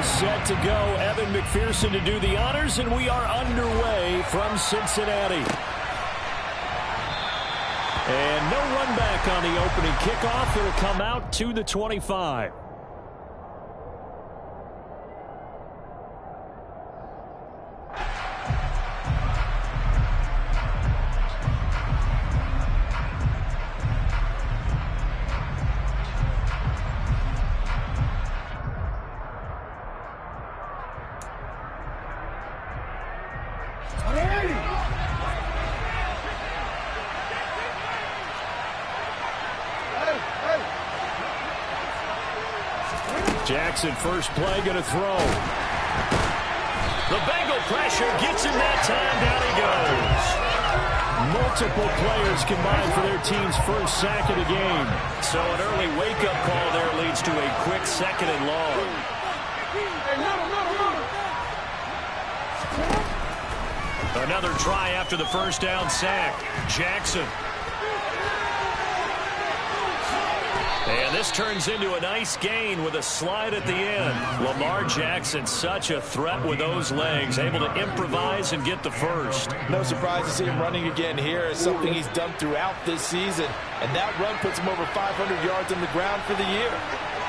are set to go. Evan McPherson to do the honors, and we are underway from Cincinnati. And no run back on the opening kickoff. It'll come out to the 25. Jackson, first play, going to throw. The Bengal pressure gets him that time. Down he goes. Multiple players combined for their team's first sack of the game. So an early wake-up call there leads to a quick second and long. Another try after the first down sack. Jackson. And this turns into a nice gain with a slide at the end. Lamar Jackson, such a threat with those legs, able to improvise and get the first. No surprise to see him running again here. It's something he's done throughout this season. And that run puts him over 500 yards on the ground for the year.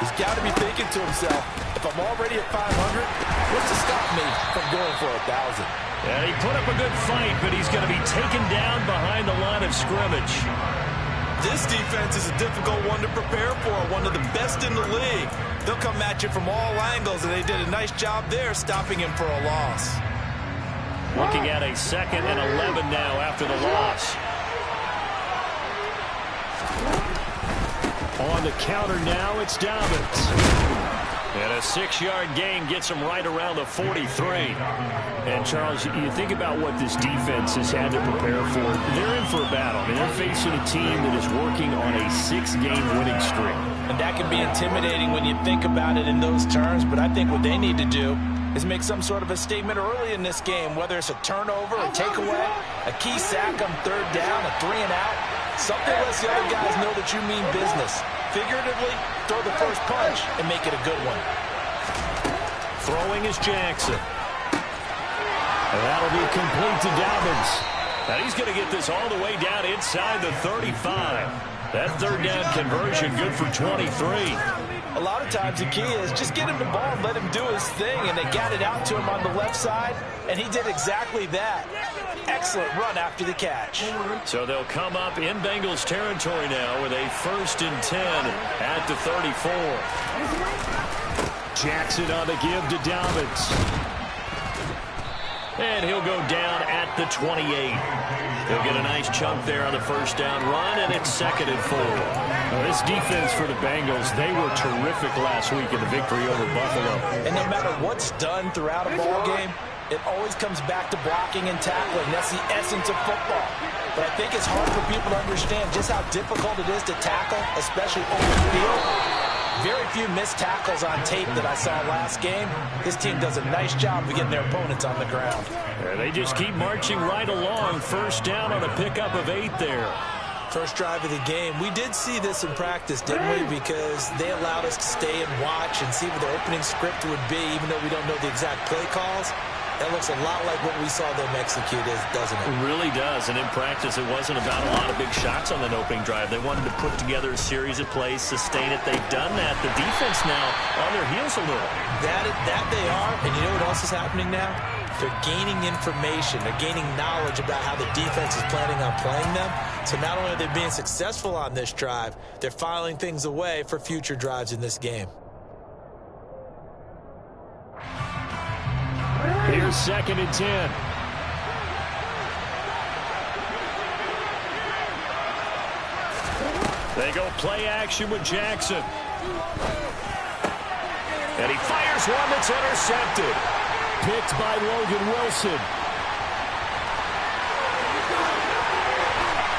He's got to be thinking to himself, if I'm already at 500, what's to stop me from going for 1,000? And he put up a good fight, but he's going to be taken down behind the line of scrimmage. This defense is a difficult one to prepare for, one of the best in the league. They'll come at you from all angles, and they did a nice job there stopping him for a loss. Looking at a 2nd and 11 now after the loss. On the counter now, it's Dobbins. And a 6-yard gain gets him right around the 43. And, Charles, you think about what this defense has had to prepare for. They're in for a battle. I mean, they're facing a team that is working on a 6-game winning streak. And that can be intimidating when you think about it in those terms. But I think what they need to do is make some sort of a statement early in this game, whether it's a turnover, a takeaway, a key sack on 3rd down, a 3-and-out. Something lets the other guys know that you mean business. Figuratively, throw the first punch and make it a good one. Throwing is Jackson. And that'll be complete to Dobbins. And he's going to get this all the way down inside the 35. That 3rd down conversion good for 23. A lot of times the key is just get him the ball and let him do his thing, and they got it out to him on the left side, and he did exactly that. Excellent run after the catch. So they'll come up in Bengals territory now with a 1st and 10 at the 34. Jackson on the give to Dobbins. And he'll go down at the 28. He'll get a nice chunk there on the 1st down run, and it's 2nd and 4. Now, this defense for the Bengals, they were terrific last week in the victory over Buffalo. And no matter what's done throughout a ball game, it always comes back to blocking and tackling. That's the essence of football. But I think it's hard for people to understand just how difficult it is to tackle, especially over the field. Very few missed tackles on tape that I saw last game. This team does a nice job of getting their opponents on the ground. Yeah, they just keep marching right along. 1st down on a pickup of 8 there. First drive of the game. We did see this in practice, didn't we? Because they allowed us to stay and watch and see what the opening script would be, even though we don't know the exact play calls. That looks a lot like what we saw them execute, doesn't it? It really does. And in practice, it wasn't about a lot of big shots on that opening drive. They wanted to put together a series of plays, sustain it. They've done that. The defense now on their heels a little. That they are. And you know what else is happening now? They're gaining information. They're gaining knowledge about how the defense is planning on playing them. So not only are they being successful on this drive, they're filing things away for future drives in this game. Here's 2nd and 10. They go play action with Jackson. And he fires one that's intercepted. Picked by Logan Wilson.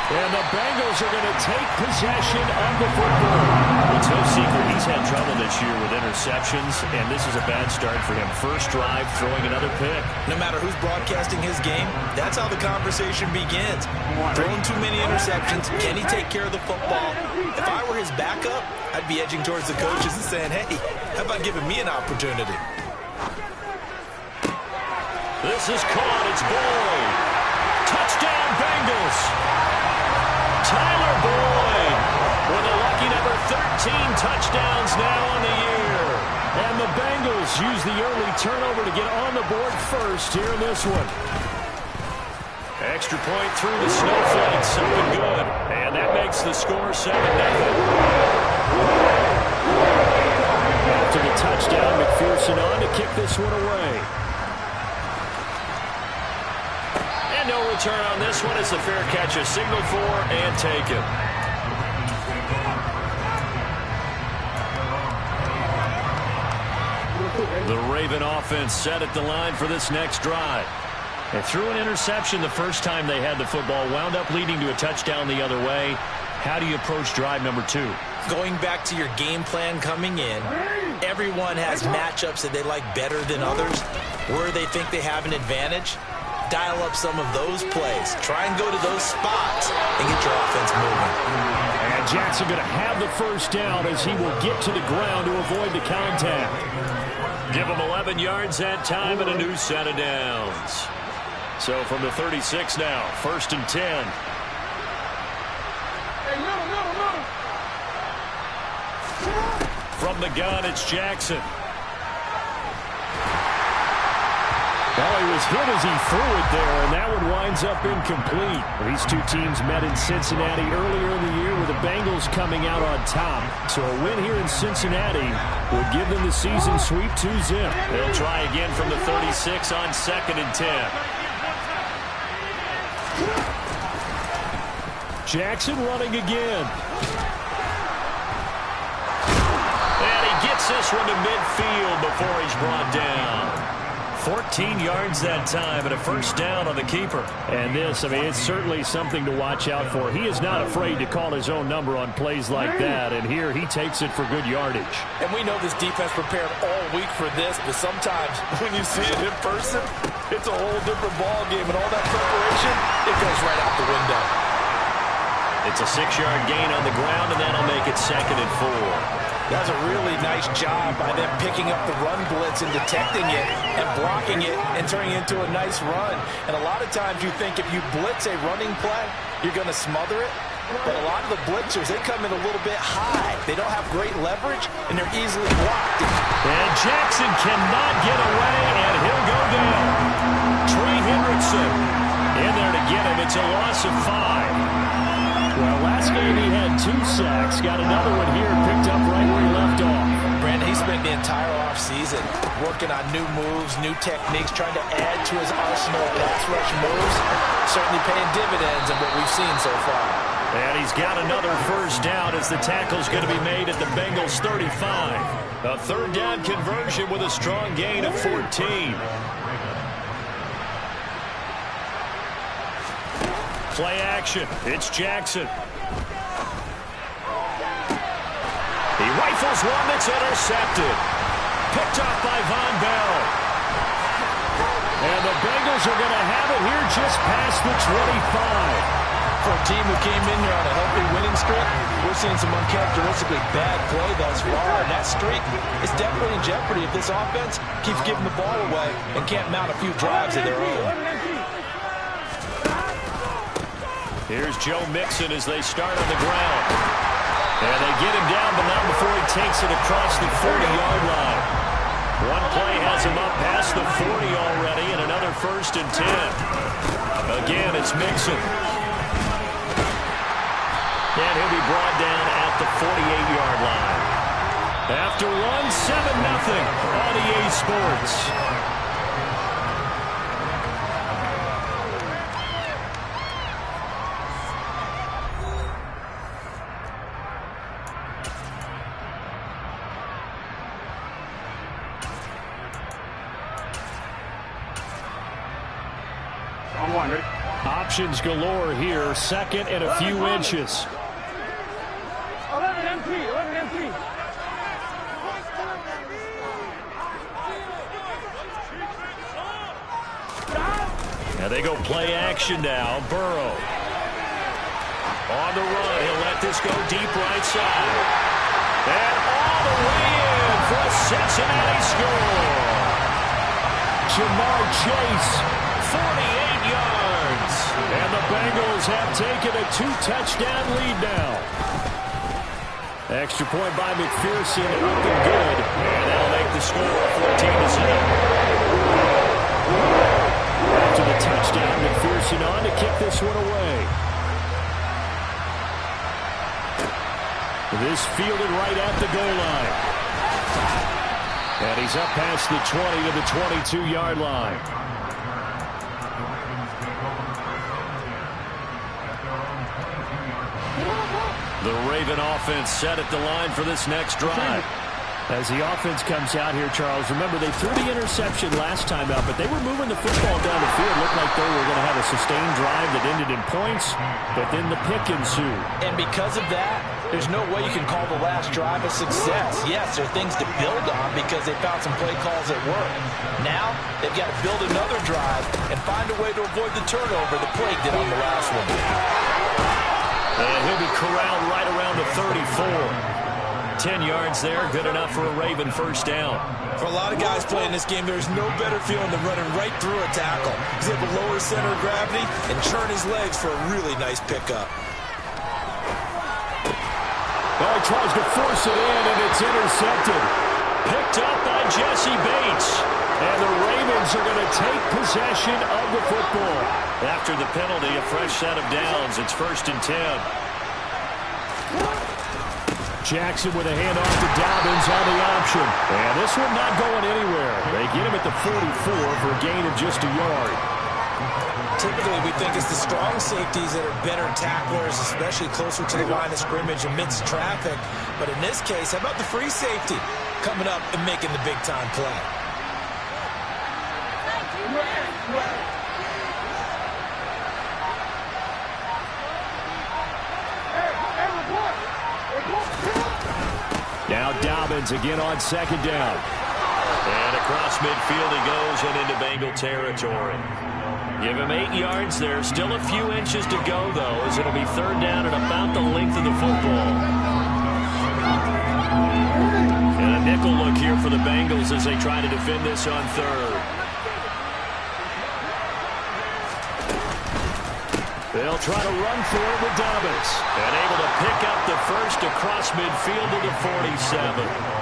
And the Bengals are going to take possession of the football. It's no secret he's had trouble this year with interceptions, and this is a bad start for him. First drive, throwing another pick. No matter who's broadcasting his game, that's how the conversation begins. Throwing too many interceptions, can he take care of the football? If I were his backup, I'd be edging towards the coaches and saying, hey, how about giving me an opportunity? This is caught. It's Boyd. Touchdown, Bengals. Tyler Boyd with a lucky number 13 touchdowns now on the year. And the Bengals use the early turnover to get on the board first here in this one. Extra point through the snowflakes. Something good. And that makes the score 7-0. After the touchdown, McPherson on to kick this one away. And no return on this one. It's a fair catch, a signal for and taken. The Raven offense set at the line for this next drive. They threw an interception the first time they had the football, wound up leading to a touchdown the other way. How do you approach drive number 2? Going back to your game plan coming in, everyone has matchups that they like better than others. Where they think they have an advantage, dial up some of those plays. Try and go to those spots and get your offense moving. And Jackson going to have the first down as he will get to the ground to avoid the contact. Give him 11 yards that time and a new set of downs. So from the 36 now, 1st and 10. From the gun, it's Jackson. Well, he was hit as he threw it there, and that one winds up incomplete. These two teams met in Cincinnati earlier in the year with the Bengals coming out on top. So a win here in Cincinnati would give them the season sweep 2-zip. They'll try again from the 36 on 2nd and 10. Jackson running again. And he gets this one to midfield before he's brought down. 14 yards that time and a first down on the keeper. And this, I mean, it's certainly something to watch out for. He is not afraid to call his own number on plays like that, and here he takes it for good yardage. And we know this defense prepared all week for this, but sometimes when you see it in person, it's a whole different ball game, and all that preparation, it goes right out the window. It's a 6-yard gain on the ground, and that'll make it 2nd and 4. That was a really nice job by them picking up the run blitz and detecting it and blocking it and turning it into a nice run. And a lot of times you think if you blitz a running play, you're going to smother it. But a lot of the blitzers, they come in a little bit high. They don't have great leverage, and they're easily blocked. And Jackson cannot get away, and he'll go down. Trey Hendrickson in there to get him. It's a loss of 5. Well, last game he had 2 sacks. Got another one here, picked up right where he left off. Brandon, he spent the entire offseason working on new moves, new techniques, trying to add to his arsenal of pass rush moves. Certainly paying dividends in what we've seen so far. And he's got another first down as the tackle's going to be made at the Bengals 35. A 3rd down conversion with a strong gain of 14. Play action. It's Jackson. He rifles one that's intercepted. Picked off by Von Bell. And the Bengals are going to have it here just past the 25. For a team who came in here on a healthy winning streak, we're seeing some uncharacteristically bad play thus far. And that streak is definitely in jeopardy if this offense keeps giving the ball away and can't mount a few drives of their own. Here's Joe Mixon as they start on the ground. And they get him down, but not before he takes it across the 40-yard line. One play has him up past the 40 already, and another 1st and 10. Again, it's Mixon. And he'll be brought down at the 48-yard line. After one, 7-0 on EA Sports. Options galore here. 2nd and a few inches. 11 and 3. Now they go play action now. Burrow. On the run. He'll let this go deep right side. And all the way in for a Cincinnati score. Jamar Chase, 48 yards. And the Bengals have taken a 2-touchdown lead now. Extra point by McPherson, up and good. And that'll make the score 14-7. After the touchdown, McPherson on to kick this one away. This fielded right at the goal line. And he's up past the 20 to the 22-yard line. The Raven offense set at the line for this next drive. As the offense comes out here, Charles, remember they threw the interception last time out, but they were moving the football down the field. Looked like they were going to have a sustained drive that ended in points, but then the pick ensued. And because of that, there's no way you can call the last drive a success. Yes, there are things to build on because they found some play calls that work. Now, they've got to build another drive and find a way to avoid the turnover the Plague did on the last one. And he'll be corralled right around the 34. 10 yards there, good enough for a Raven first down. For a lot of guys playing this game, there's no better feeling than running right through a tackle. He's able to lower center of gravity and churn his legs for a really nice pickup. He tries to force it in, and it's intercepted. Picked up by Jesse Bates. And the Ravens are going to take possession of the football. After the penalty, a fresh set of downs. It's 1st and 10. Jackson with a handoff to Dobbins on the option. And this one not going anywhere. They get him at the 44 for a gain of just a yard. Typically, we think it's the strong safeties that are better tacklers, especially closer to the line of scrimmage amidst traffic. But in this case, how about the free safety coming up and making the big-time play? Now Dobbins again on 2nd down. And across midfield he goes and into Bengal territory. Give him 8 yards there. Still a few inches to go, though, as it'll be 3rd down and about the length of the football. And a nickel look here for the Bengals as they try to defend this on 3rd. They'll try to run for it with Dobbins. And able to pick up the first across midfield to the 47.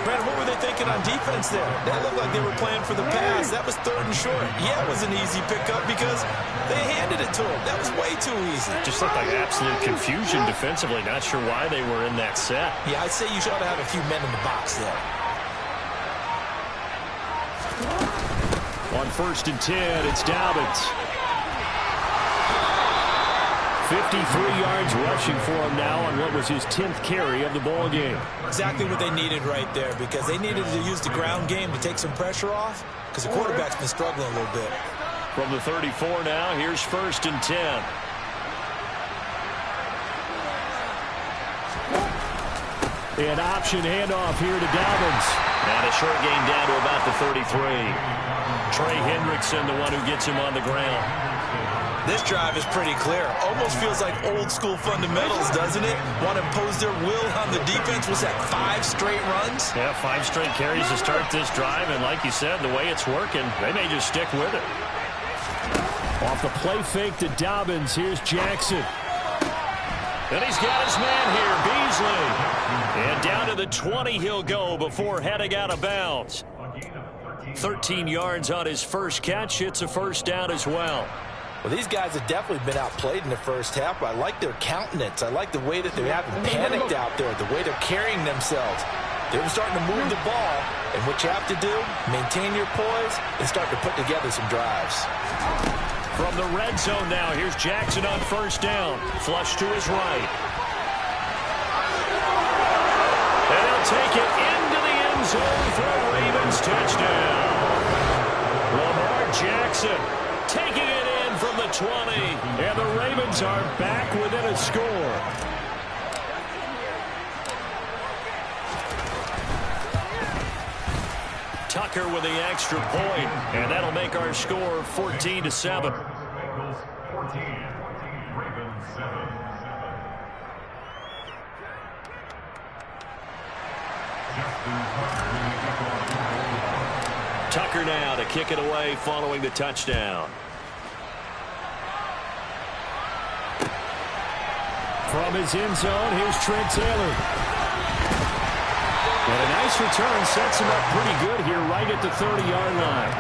Brad, what were they thinking on defense there? That looked like they were playing for the pass. That was 3rd and short. Yeah, it was an easy pickup because they handed it to him. That was way too easy. Just looked like absolute confusion defensively. Not sure why they were in that set. Yeah, I'd say you should have a few men in the box there. On 1st and 10, it's Dobbins. 53 yards rushing for him now on what was his 10th carry of the ball game. Exactly what they needed right there because they needed to use the ground game to take some pressure off because the quarterback's been struggling a little bit. From the 34 now, here's 1st and 10. An option handoff here to Dobbins. And a short gain down to about the 33. Trey Hendrickson, the one who gets him on the ground. This drive is pretty clear. Almost feels like old-school fundamentals, doesn't it? Want to impose their will on the defense. Was that 5 straight runs? Yeah, 5 straight carries to start this drive. And like you said, the way it's working, they may just stick with it. Off the play fake to Dobbins. Here's Jackson. And he's got his man here, Beasley. And down to the 20 he'll go before heading out of bounds. 13 yards on his first catch. It's a first down as well. Well, these guys have definitely been outplayed in the first half, but I like their countenance. I like the way that they haven't panicked out there, the way they're carrying themselves. They're starting to move the ball, and what you have to do, maintain your poise and start to put together some drives. From the red zone now, here's Jackson on 1st down. Flush to his right. And he'll take it into the end zone for a Ravens touchdown. Lamar Jackson taking it in from the 20. And the Ravens are back within a score. Tucker with the extra point, and that'll make our score 14-7. Tucker now to kick it away following the touchdown. From his end zone, here's Trent Taylor. And a nice return sets him up pretty good here right at the 30-yard line.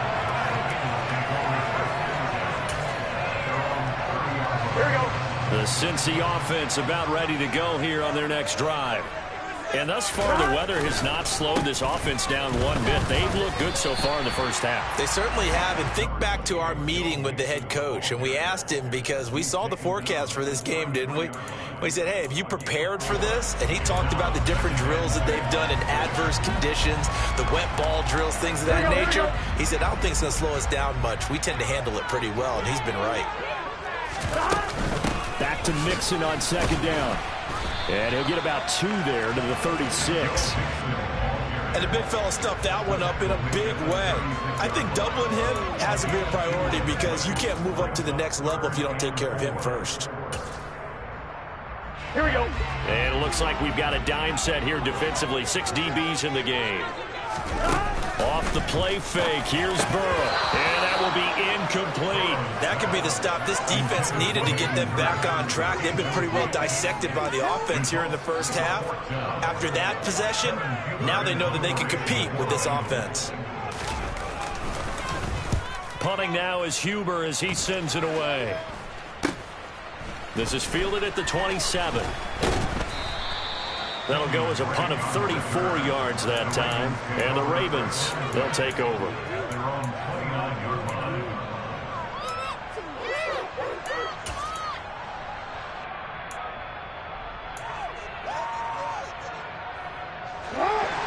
Here we go. The Cincy offense about ready to go here on their next drive. And thus far, the weather has not slowed this offense down one bit. They've looked good so far in the first half. They certainly have. And think back to our meeting with the head coach. And we asked him because we saw the forecast for this game, didn't we? We said, hey, have you prepared for this? And he talked about the different drills that they've done in adverse conditions, the wet ball drills, things of that nature. He said, I don't think it's going to slow us down much. We tend to handle it pretty well, and he's been right. Back to Mixon on second down. And he'll get about 2 there to the 36. And the big fella stuffed that one up in a big way. I think doubling him has to be a priority because you can't move up to the next level if you don't take care of him first. Here we go. And it looks like we've got a dime set here defensively. 6 DBs in the game. Off the play fake. Here's Burrow. And that will be incomplete. That could be the stop this defense needed to get them back on track. They've been pretty well dissected by the offense here in the first half. After that possession, now they know that they can compete with this offense. Punting now is Huber as he sends it away. This is fielded at the 27. That'll go as a punt of 34 yards that time. And the Ravens, they'll take over.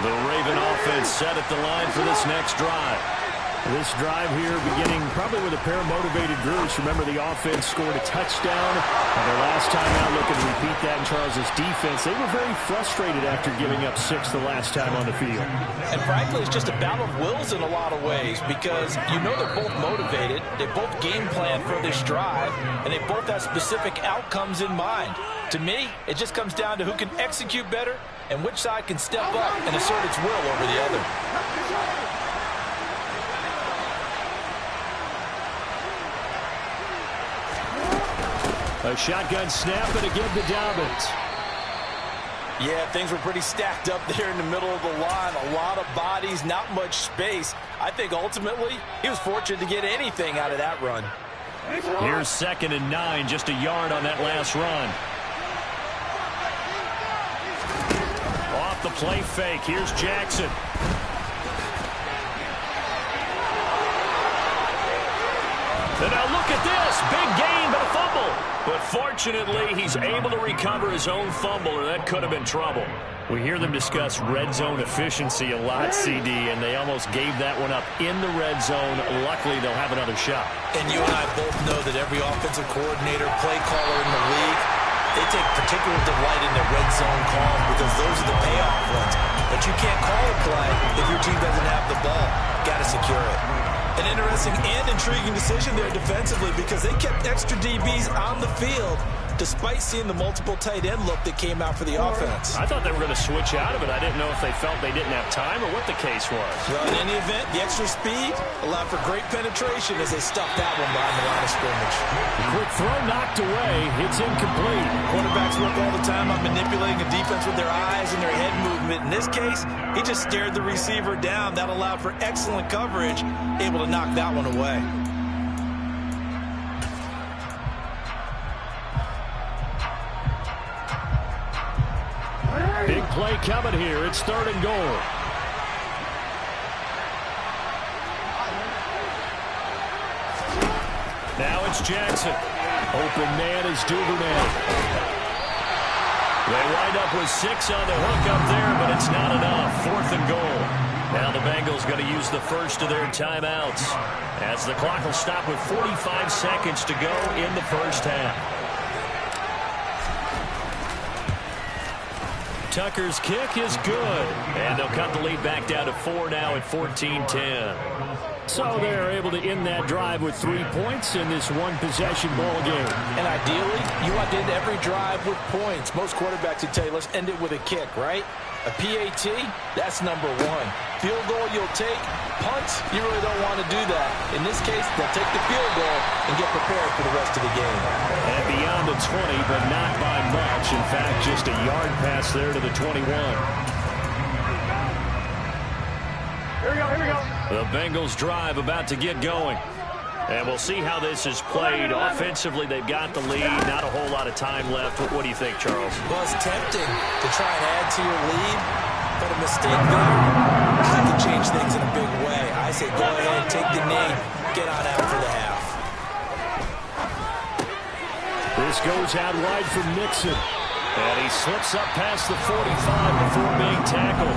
The Raven offense set at the line for this next drive. This drive here beginning probably with a pair of motivated groups. Remember, the offense scored a touchdown. And their last time out, looking to repeat that in Charles's defense. They were very frustrated after giving up 6 the last time on the field. And frankly, it's just a battle of wills in a lot of ways because you know they're both motivated. They both game plan for this drive, and they both have specific outcomes in mind. To me, it just comes down to who can execute better and which side can step up and assert its will over the other. A shotgun snap, and again to Dobbins. Yeah, things were pretty stacked up there in the middle of the line. A lot of bodies, not much space. I think ultimately he was fortunate to get anything out of that run. Here's 2nd and 9, just a yard on that last run. Off the play fake, here's Jackson. And now look at this, big gain, but a fumble. But fortunately, he's able to recover his own fumble, or that could have been trouble. We hear them discuss red zone efficiency a lot, CD, and they almost gave that one up in the red zone. Luckily, they'll have another shot. And you and I both know that every offensive coordinator, play caller in the league, they take particular delight in their red zone calls because those are the payoff ones. But you can't call a play if your team doesn't have the ball. Got to secure it. An interesting and intriguing decision there defensively because they kept extra DBs on the field despite seeing the multiple tight end look that came out for the offense. I thought they were going to switch out of it. I didn't know if they felt they didn't have time or what the case was. Well, in any event, the extra speed allowed for great penetration as they stuffed that one behind the line of scrimmage. Quick throw knocked away. It's incomplete. Quarterbacks work all the time on manipulating a defense with their eyes and their head movement. In this case, he just stared the receiver down. That allowed for excellent coverage, able to knock that one away. Big play coming here. It's 3rd and goal. Now it's Jackson. Open man is Duvernay. They wind up with 6 on the hook up there, but it's not enough. 4th and goal. Now the Bengals going to use the first of their timeouts as the clock will stop with 45 seconds to go in the first half. Tucker's kick is good, and they'll cut the lead back down to 4 now at 14-10. So they're able to end that drive with 3 points in this one-possession ball game. And ideally, you want to end every drive with points. Most quarterbacks would tell you, let's end it with a kick, right? A PAT, that's number one. Field goal you'll take. Punts, you really don't want to do that. In this case, they'll take the field goal and get prepared for the rest of the game. And beyond the 20, but not by much. In fact, just a yard pass there to the 21. Here we go, here we go. The Bengals drive about to get going. And we'll see how this is played. Offensively, they've got the lead. Not a whole lot of time left. What do you think, Charles? Well, it's tempting to try and add to your lead, but a mistake there can change things in a big way. I say go ahead, take the knee, get on out for the half. This goes out wide for Mixon. And he slips up past the 45 before being tackled.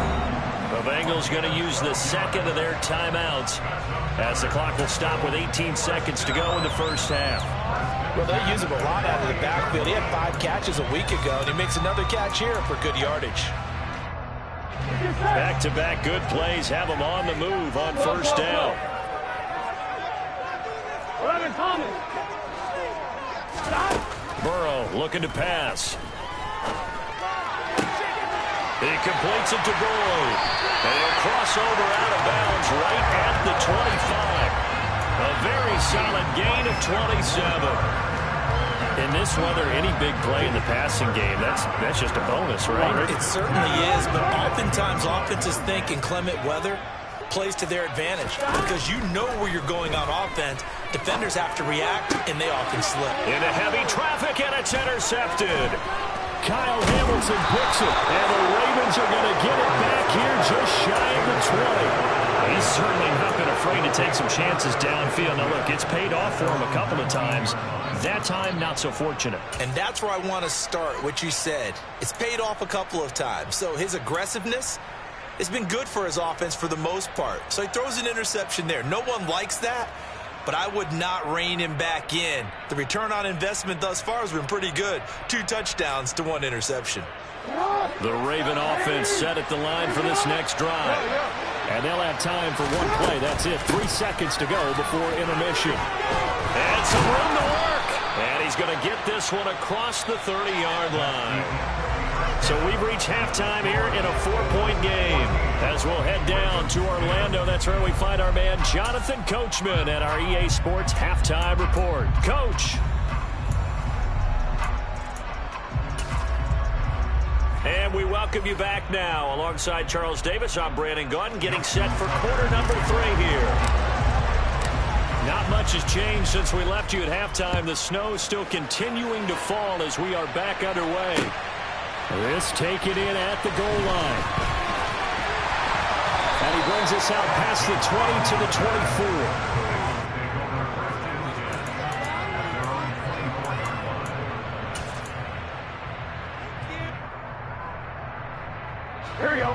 The Bengals going to use the second of their timeouts as the clock will stop with 18 seconds to go in the first half. Well, they use him a lot out of the backfield. He had 5 catches a week ago, and he makes another catch here for good yardage. Back-to-back good plays have him on the move on first down. 11 Thomas. Burrow looking to pass. He completes it to Boyd. And he'll cross over out of bounds right at the 25. A very solid gain of 27. In this weather, any big play in the passing game, that's just a bonus, right? It certainly is, but oftentimes offenses think in clement weather plays to their advantage because you know where you're going on offense. Defenders have to react, and they often slip. Into heavy traffic, and it's intercepted. Kyle Hamilton picks it, and the Ravens are going to get it back here just shy of the 20. He's certainly not been afraid to take some chances downfield. Now, look, it's paid off for him a couple of times. That time, not so fortunate. And that's where I want to start, what you said. It's paid off a couple of times. So his aggressiveness has been good for his offense for the most part. So he throws an interception there. No one likes that, but I would not rein him back in. The return on investment thus far has been pretty good. 2 touchdowns to 1 interception. The Raven offense set at the line for this next drive. And they'll have time for 1 play. That's it. 3 seconds to go before intermission. And some room to work. And he's going to get this one across the 30-yard line. So we've reached halftime here in a 4-point game. As we'll head down to Orlando, that's where we find our man Jonathan Coachman at our EA Sports Halftime Report. Coach. And we welcome you back now. Alongside Charles Davis, I'm Brandon Gaudin, getting set for quarter number 3 here. Not much has changed since we left you at halftime. The snow is still continuing to fall as we are back underway. This taken in at the goal line. And he brings us out past the 20 to the 24.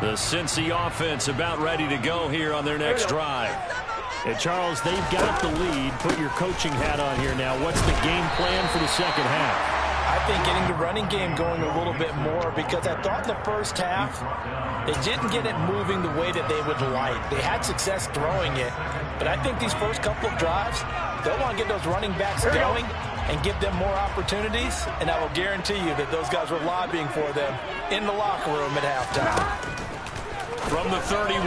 The Cincy offense about ready to go here on their next drive. And Charles, they've got the lead. Put your coaching hat on here now. What's the game plan for the second half? I think getting the running game going a little bit more because I thought in the first half they didn't get it moving the way that they would like. They had success throwing it, but I think these first couple of drives, they'll want to get those running backs going and give them more opportunities, and I will guarantee you that those guys were lobbying for them in the locker room at halftime. From the 31,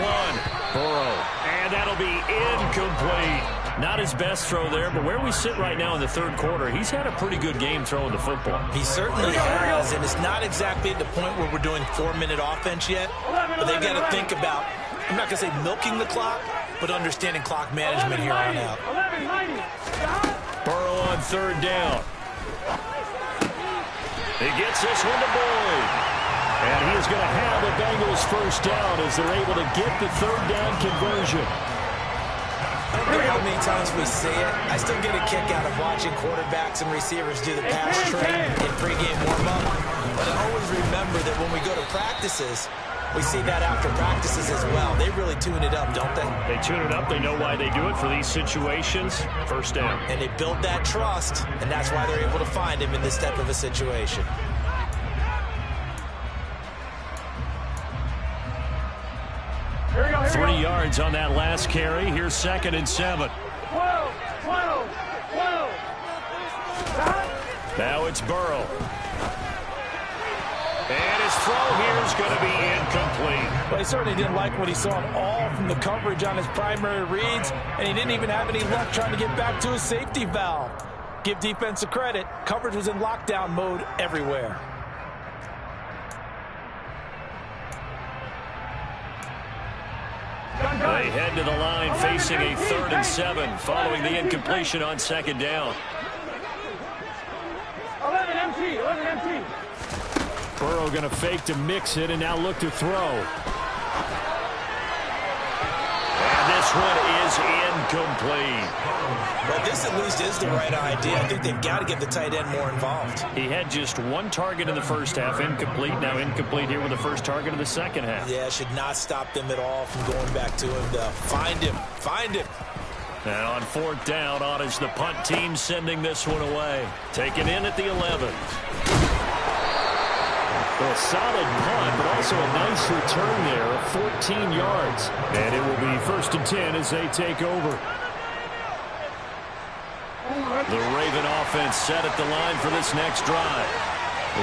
Burrow, and that'll be incomplete. Not his best throw there, but where we sit right now in the third quarter, he's had a pretty good game throwing the football. He certainly has, and it's not exactly at the point where we're doing 4-minute offense yet, but they've got to think about, I'm not going to say milking the clock, but understanding clock management here on out. Burrow on third down. He gets this one to Boyd. And he is going to have the Bengals first down as they're able to get the third down conversion. I don't care how many times we say it, I still get a kick out of watching quarterbacks and receivers do the pass train in pregame warm-up. But I always remember that when we go to practices, we see that after practices as well. They really tune it up, don't they? They tune it up. They know why they do it for these situations. First down. And they build that trust, and that's why they're able to find him in this type of a situation. Here we go, 3 yards on that last carry. Here's 2nd and 7. 12. Now it's Burrow. And his throw here is going to be incomplete. Well, he certainly didn't like what he saw at all from the coverage on his primary reads, and he didn't even have any luck trying to get back to his safety valve. Give defense a credit. Coverage was in lockdown mode everywhere. They head to the line facing a 3rd and 7 following the incompletion on 2nd down. 11 MT, 11 MT. Burrow going to fake to mix it and now look to throw. And this one is incomplete. Well, this at least is the right idea. I think they've got to get the tight end more involved. He had just 1 target in the first half, incomplete. Now incomplete here with the first target of the second half. Yeah, should not stop them at all from going back to him. Find him. Find him. And on 4th down, on is the punt team sending this one away. Taken in at the 11th. Well, a solid punt, but also a nice return there of 14 yards. And it will be 1st and 10 as they take over. The Raven offense set at the line for this next drive.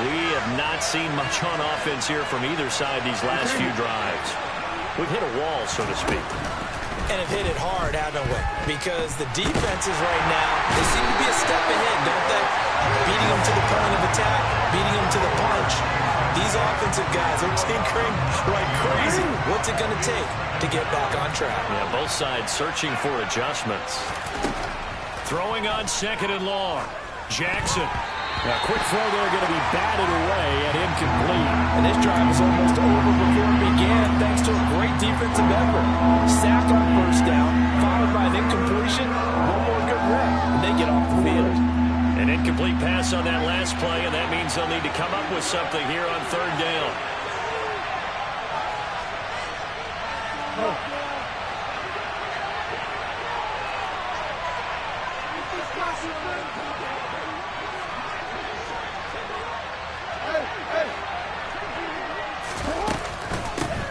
We have not seen much on offense here from either side these last few drives. We've hit a wall, so to speak. And have hit it hard, haven't we? Because the defenses right now, they seem to be a step ahead, don't they? Beating them to the point of attack, beating them to the punch. These offensive guys are tinkering like crazy. What's it going to take to get back on track? Yeah, both sides searching for adjustments. Throwing on 2nd and long. Jackson. A quick throw there going to be batted away and incomplete. And this drive was almost over before it began thanks to a great defensive effort. Sack on 1st down, followed by an incompletion. One more good rep, and they get off the field. An incomplete pass on that last play, and that means they'll need to come up with something here on 3rd down.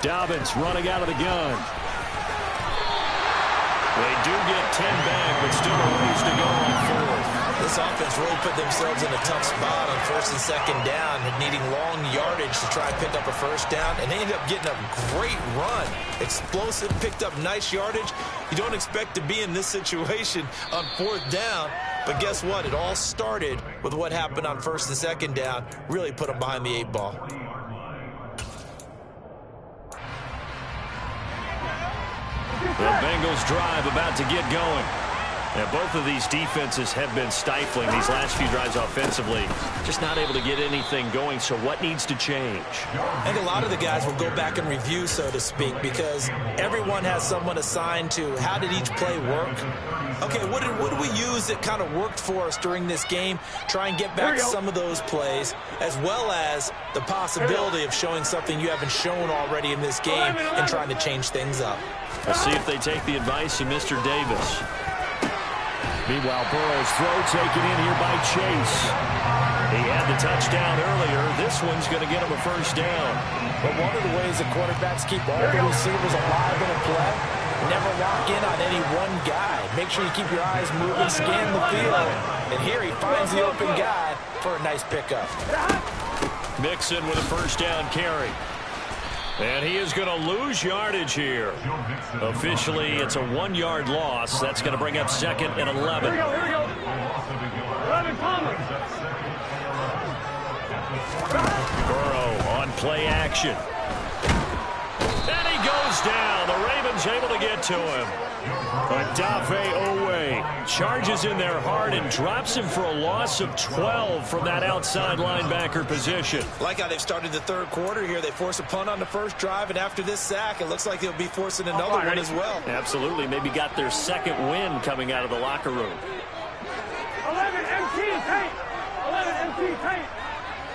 Dobbins running out of the gun. They do get 10 back, but still a ways to go on 4th. This offense really put themselves in a tough spot on 1st and 2nd down, needing long yardage to try and pick up a 1st down, and they ended up getting a great run. Explosive, picked up nice yardage. You don't expect to be in this situation on 4th down, but guess what? It all started with what happened on 1st and 2nd down. Really put them behind the 8 ball. The Bengals drive about to get going. And both of these defenses have been stifling these last few drives offensively. Just not able to get anything going, so what needs to change? I think a lot of the guys will go back and review, so to speak, because everyone has someone assigned to how did each play work. Okay, what did we use that kind of worked for us during this game? Try and get back to some of those plays, as well as the possibility of showing something you haven't shown already in this game and trying to change things up. We'll see if they take the advice of Mr. Davis. Meanwhile, Burrow's throw taken in here by Chase. He had the touchdown earlier. This one's going to get him a 1st down. But one of the ways that quarterbacks keep all the receivers alive in a play, never lock in on any one guy. Make sure you keep your eyes moving, scan the field. And here he finds the open guy for a nice pickup. Mixon with a 1st down carry. And he is going to lose yardage here. Officially, it's a 1-yard loss. That's going to bring up 2nd and 11. Here we go. 11 Thomas. Burrow on play action. And he goes down. The Ravens able to get to him. Odafe Owe charges in there hard and drops him for a loss of 12 from that outside linebacker position. Like how they've started the 3rd quarter here. They force a punt on the 1st drive, and after this sack, it looks like they'll be forcing another one as well. Absolutely. Maybe got their 2nd win coming out of the locker room. 11 MT tank. 11 MT tank.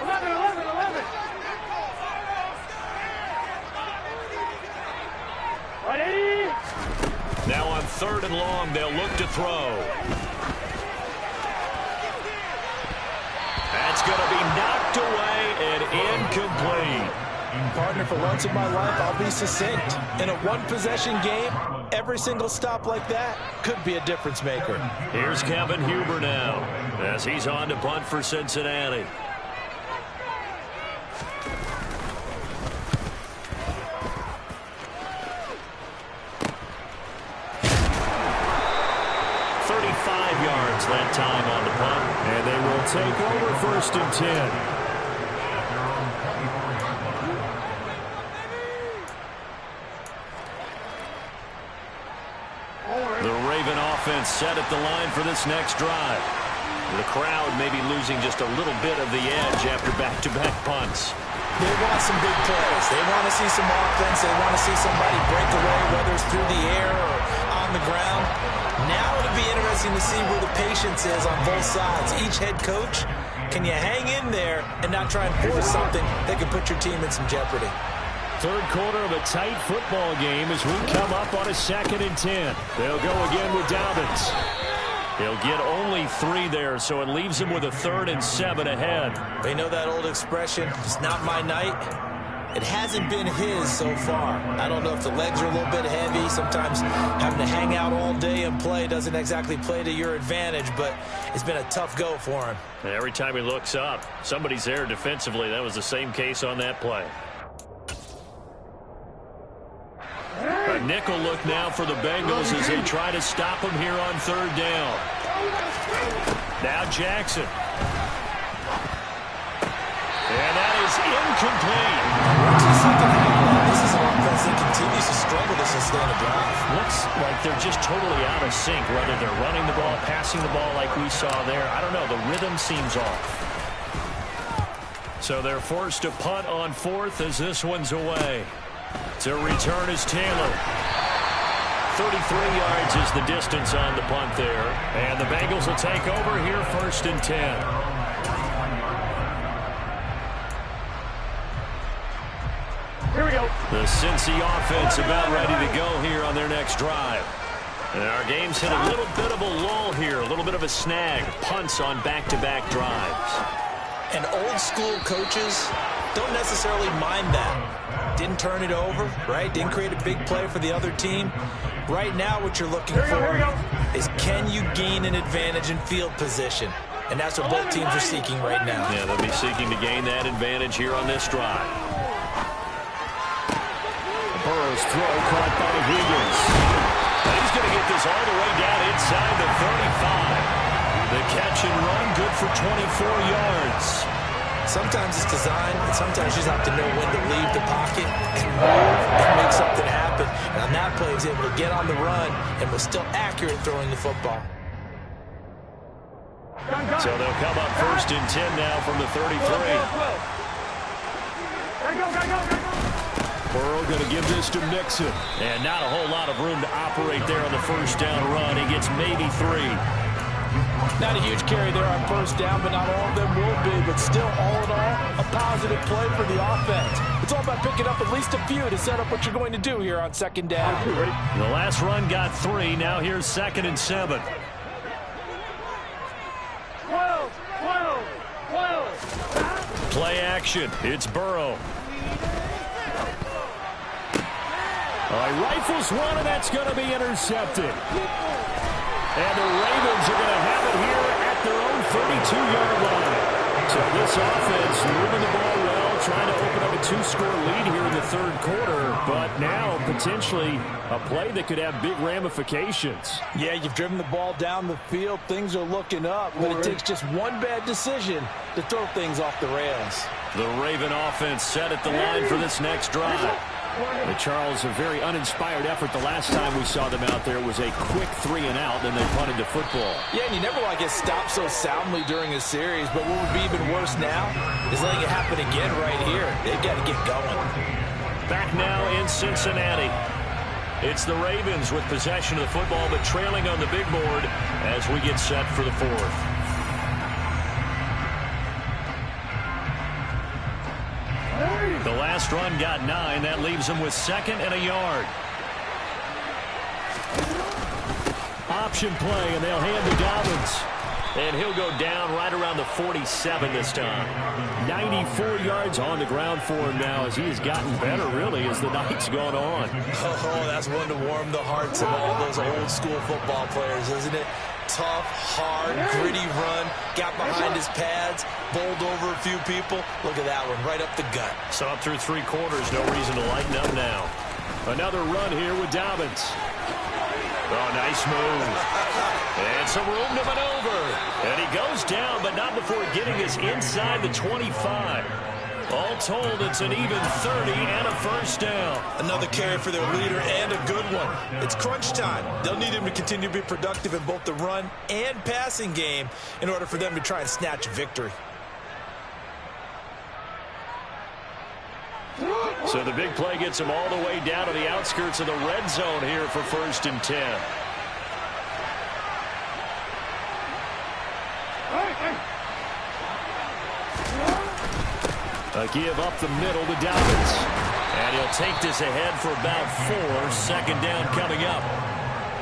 11, 11, 11. Ready? Now on 3rd and long, they'll look to throw. That's going to be knocked away and incomplete. Partner, for once in my life, I'll be succinct. In a one-possession game, every single stop like that could be a difference maker. Here's Kevin Huber now as he's on to punt for Cincinnati. yards that time on the punt. And they will take over 1st and 10. The Raven offense set at the line for this next drive. The crowd may be losing just a little bit of the edge after back-to-back punts. They want some big plays. They want to see some offense. They want to see somebody break away, whether it's through the air or on the ground. Now it'll be interesting to see where the patience is on both sides. Each head coach, can you hang in there and not try and force something that could put your team in some jeopardy? Third quarter of a tight football game as we come up on a 2nd and 10. They'll go again with Dobbins. He'll get only 3 there, so it leaves him with a 3rd and 7 ahead. They know that old expression, it's not my night. It hasn't been his so far. I don't know if the legs are a little bit heavy. Sometimes having to hang out all day and play doesn't exactly play to your advantage, but it's been a tough go for him. And every time he looks up, somebody's there defensively. That was the same case on that play. A nickel look now for the Bengals as they try to stop him here on 3rd down. Now Jackson. And that is incomplete. This is an offense that continues to struggle to sustain a drive. Looks like they're just totally out of sync, whether they're running the ball, passing the ball like we saw there. I don't know. The rhythm seems off. So they're forced to punt on 4th as this one's away. To return is Taylor. 33 yards is the distance on the punt there. And the Bengals will take over here 1st and 10. Here we go. The Cincy offense about ready to go here on their next drive. And our game's hit a little bit of a lull here, a little bit of a snag. Punts on back-to-back drives. And old school coaches don't necessarily mind that. Didn't turn it over, right? Didn't create a big play for the other team. Right now what you're looking for is can you gain an advantage in field position? And that's what both teams are seeking right now. Yeah, they'll be seeking to gain that advantage here on this drive. Burrow's throw caught by Higgins. And he's going to get this all the way down inside the 35. The catch and run good for 24 yards. Sometimes it's design, and sometimes you just have to know when to leave the pocket and move and make something happen. And on that play, he was able to get on the run and was still accurate throwing the football. So they'll come up 1st and 10 now from the 33. Burrow going to give this to Mixon. And not a whole lot of room to operate there on the 1st down run. He gets maybe 3. Not a huge carry there on 1st down, but not all of them will be. But still, all in all, a positive play for the offense. It's all about picking up at least a few to set up what you're going to do here on 2nd down. The last run got 3. Now here's 2nd and 7. 12. Play action. It's Burrow. He rifles one, and that's going to be intercepted. And the Ravens are going to have it here at their own 32-yard line. So this offense moving the ball well, trying to open up a 2-score lead here in the 3rd quarter. But now potentially a play that could have big ramifications. Yeah, you've driven the ball down the field. Things are looking up, but it takes just one bad decision to throw things off the rails. The Raven offense set at the line for this next drive. Charles, a very uninspired effort the last time we saw them out there was a quick 3-and-out, then they punted to football. Yeah, and you never want to get stopped so soundly during a series, but what would be even worse now is letting it happen again right here. They've got to get going. Back now in Cincinnati. It's the Ravens with possession of the football, but trailing on the big board as we get set for the 4th. The last run got 9. That leaves him with 2nd and a yard. Option play, and they'll hand to Dobbins. And he'll go down right around the 47 this time. 94 yards on the ground for him now as he has gotten better, really, as the night's gone on. Oh, that's one to warm the hearts of all those old school football players, isn't it? Tough, hard, gritty run, got behind his pads, bowled over a few people. Look at that one, right up the gut. So up through 3 quarters, no reason to lighten up now. Another run here with Dobbins. Oh, nice move. And some room to maneuver. And he goes down, but not before getting us inside the 25. All told, it's an even 30 and a first down. Another carry for their leader and a good one. It's crunch time. They'll need him to continue to be productive in both the run and passing game in order for them to try and snatch victory. So the big play gets him all the way down to the outskirts of the red zone here for 1st and 10. A give up the middle to Dobbins. And he'll take this ahead for about 4. Second down coming up.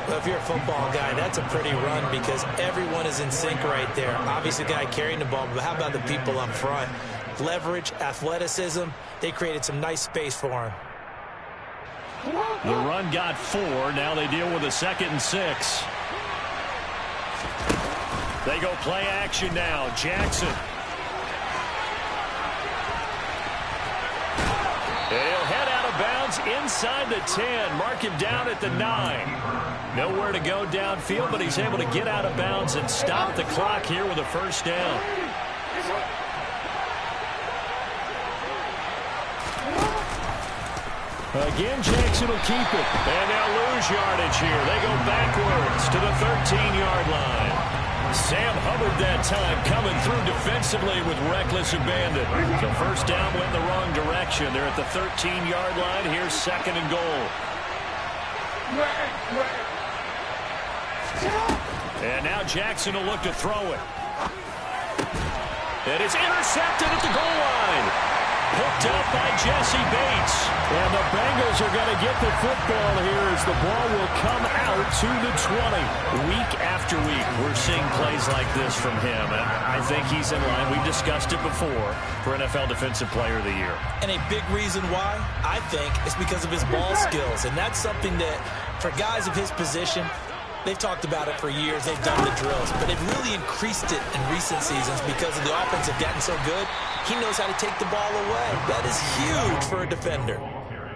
Well, if you're a football guy, that's a pretty run because everyone is in sync right there. Obviously, the guy carrying the ball, but how about the people up front? Leverage, athleticism, they created some nice space for him. The run got 4. Now they deal with a 2nd and 6. They go play action now. Jackson. He'll head out of bounds inside the 10. Mark him down at the 9. Nowhere to go downfield, but he's able to get out of bounds and stop the clock here with a first down. Again, Jackson will keep it. And they'll lose yardage here. They go backwards to the 13-yard line. Sam Hubbard that time coming through defensively with reckless abandon. So first down went in the wrong direction. They're at the 13-yard line. Here's 2nd and goal. And now Jackson will look to throw it. And it's intercepted at the goal line. Picked up by Jesse Bates. And the Bengals are going to get the football here as the ball will come out to the 20. Week after week, we're seeing plays like this from him. And I think he's in line. We've discussed it before for NFL Defensive Player of the Year. And a big reason why, I think, is because of his ball skills. And that's something that, for guys of his position, they've talked about it for years. They've done the drills. But they've really increased it in recent seasons because of the offense have gotten so good. He knows how to take the ball away. That is huge for a defender.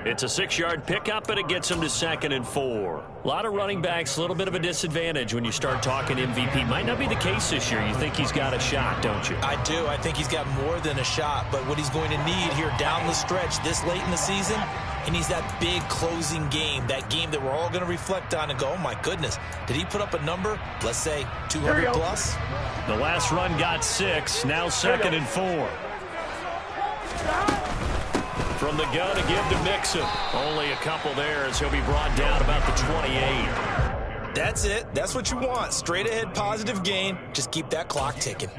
It's a 6-yard pickup, and it gets him to 2nd and 4. A lot of running backs, a little bit of a disadvantage when you start talking MVP. Might not be the case this year. You think he's got a shot, don't you? I do. I think he's got more than a shot. But what he's going to need here down the stretch this late in the season, he needs that big closing game, that game that we're all going to reflect on and go, oh, my goodness, did he put up a number, let's say, 200 plus? The last run got 6, now 2nd and 4. From the gun to give to Mixon. Only a couple there as he'll be brought down about the 28. That's it. That's what you want. Straight ahead positive gain. Just keep that clock ticking.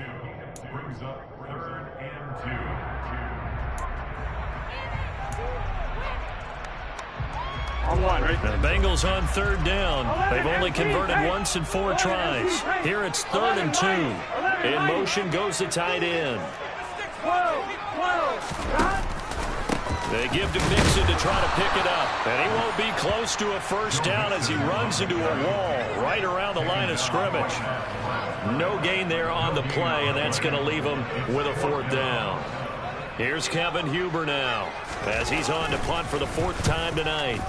The Bengals on 3rd down. They've only converted once in 4 tries. Here it's 3rd and 2. In motion goes the tight end. They give to Mixon to try to pick it up. And he won't be close to a first down as he runs into a wall right around the line of scrimmage. No gain there on the play, and that's going to leave him with a 4th down. Here's Kevin Huber now as he's on to punt for the 4th time tonight.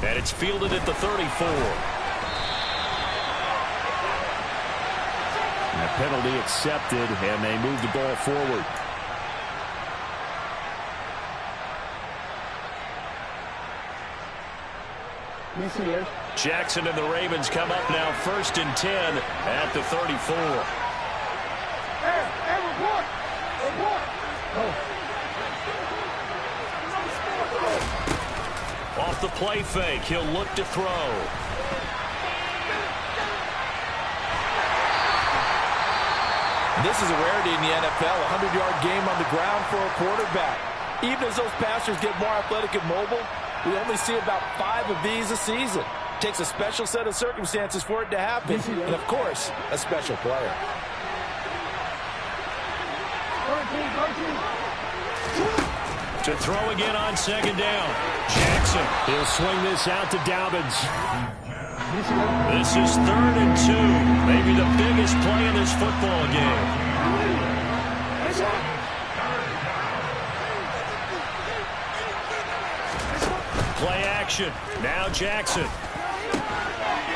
And it's fielded at the 34. And a penalty accepted, and they move the ball forward. Jackson and the Ravens come up now 1st and 10 at the 34. Off the play fake, he'll look to throw. This is a rarity in the NFL, a 100-yard game on the ground for a quarterback. Even as those passers get more athletic and mobile, we only see about 5 of these a season. It takes a special set of circumstances for it to happen, and, of course, a special player. To throw again on 2nd down. Jackson, he'll swing this out to Dobbins. This is 3rd and 2. Maybe the biggest play in this football game. Play action. Now Jackson.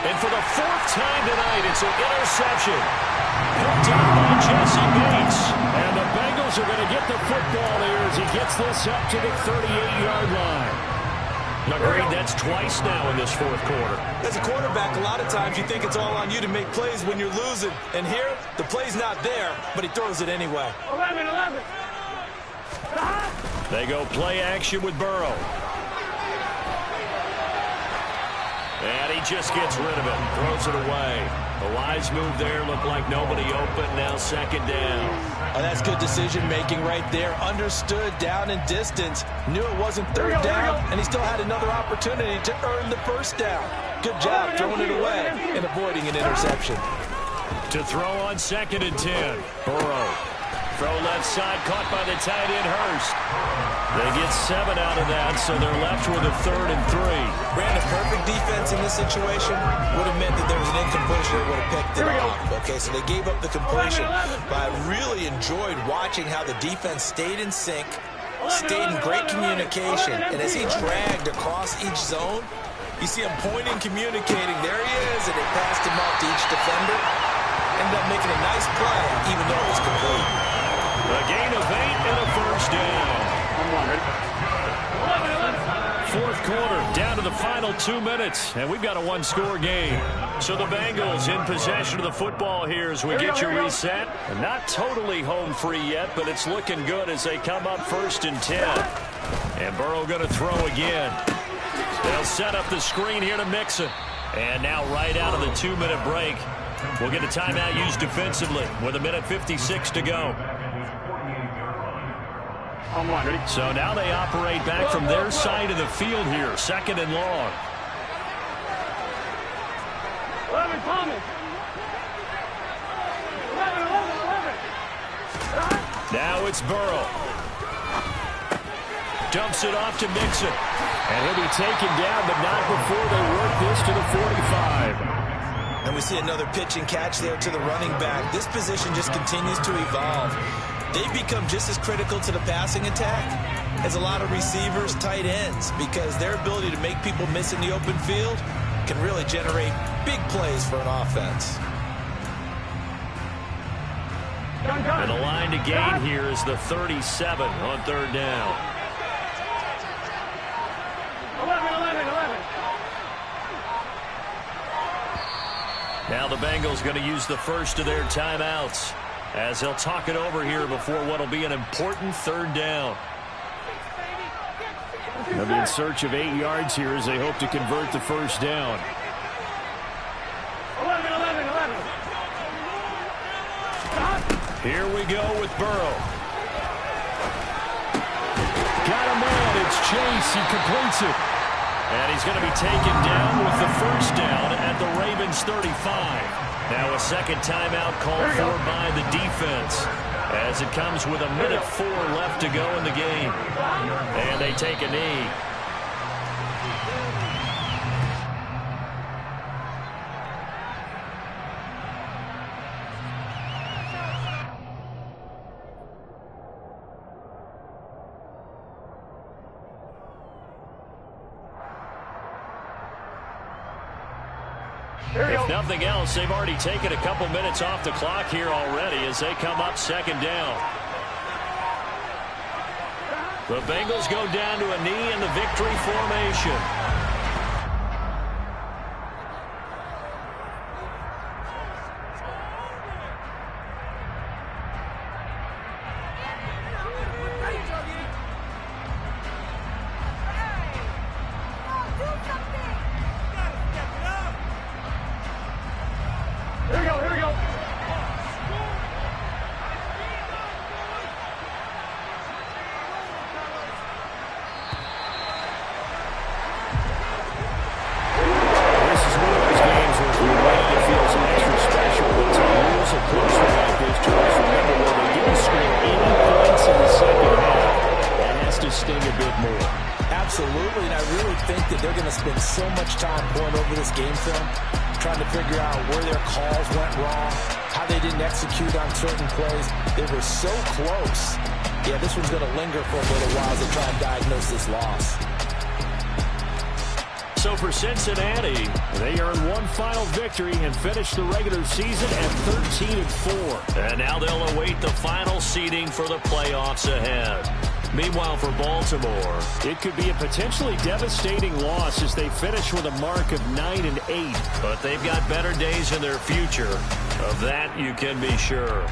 And for the fourth time tonight, it's an interception. Picked up by Jesse Bates. And the Bengals are going to get the football here as he gets this up to the 38-yard line. Agreed, that's twice now in this fourth quarter. As a quarterback, a lot of times you think it's all on you to make plays when you're losing. And here, the play's not there, but he throws it anyway. 11. They go play action with Burrow. And he just gets rid of it, throws it away. The wise move there, looked like nobody open, now second down. Oh, that's good decision-making right there. Understood down and distance. Knew it wasn't third down, and he still had another opportunity to earn the first down. Good job throwing it away and avoiding an interception. To throw on 2nd and 10. Burrow. Throw left side, caught by the tight end, Hurst. They get 7 out of that, so they're left with a 3rd and 3. Ran a perfect defense in this situation. Would have meant that there was an incompletion that would have picked it off. Okay, so they gave up the completion. But I really enjoyed watching how the defense stayed in sync, stayed in great communication. And as he dragged across each zone, you see him pointing, communicating. There he is, and it passed him off to each defender. Ended up making a nice play, even though it was complete. A gain of 8 and a first down. Fourth quarter, down to the final 2 minutes, and we've got a one-score game. So the Bengals in possession of the football here as we get you reset. Not totally home free yet, but it's looking good as they come up 1st and 10. And Burrow going to throw again. They'll set up the screen here to Mixon. And now right out of the 2-minute break, we'll get a timeout used defensively with 1:56 to go. So now they operate back from their side of the field here, 2nd and long. 11 coming. 11. Now it's Burrow. Dumps it off to Mixon. And he'll be taken down, but not before they work this to the 45. And we see another pitch and catch there to the running back. This position just continues to evolve. They've become just as critical to the passing attack as a lot of receivers, tight ends, because their ability to make people miss in the open field can really generate big plays for an offense. And the line to gain here is the 37 on 3rd down. 11. Now the Bengals going to use the first of their timeouts as they'll talk it over here before what will be an important 3rd down. They'll be in search of 8 yards here as they hope to convert the first down. 11. Here we go with Burrow. Got a man. It's Chase. He completes it. And he's going to be taken down with the first down at the Ravens 35. Now a second timeout called for by the defense as it comes with 1:04 left to go in the game. And they take a knee. If nothing else, they've already taken a couple minutes off the clock here already as they come up 2nd down. The Bengals go down to a knee in the victory formation. Here we go. Absolutely, and I really think that they're going to spend so much time going over this game film, trying to figure out where their calls went wrong, how they didn't execute on certain plays. They were so close. Yeah, this one's going to linger for a little while as they try and diagnose this loss. So for Cincinnati, they earn one final victory and finish the regular season at 13-4. And now they'll await the final seeding for the playoffs ahead. Meanwhile, for Baltimore, it could be a potentially devastating loss as they finish with a mark of 9-8. But they've got better days in their future. Of that, you can be sure.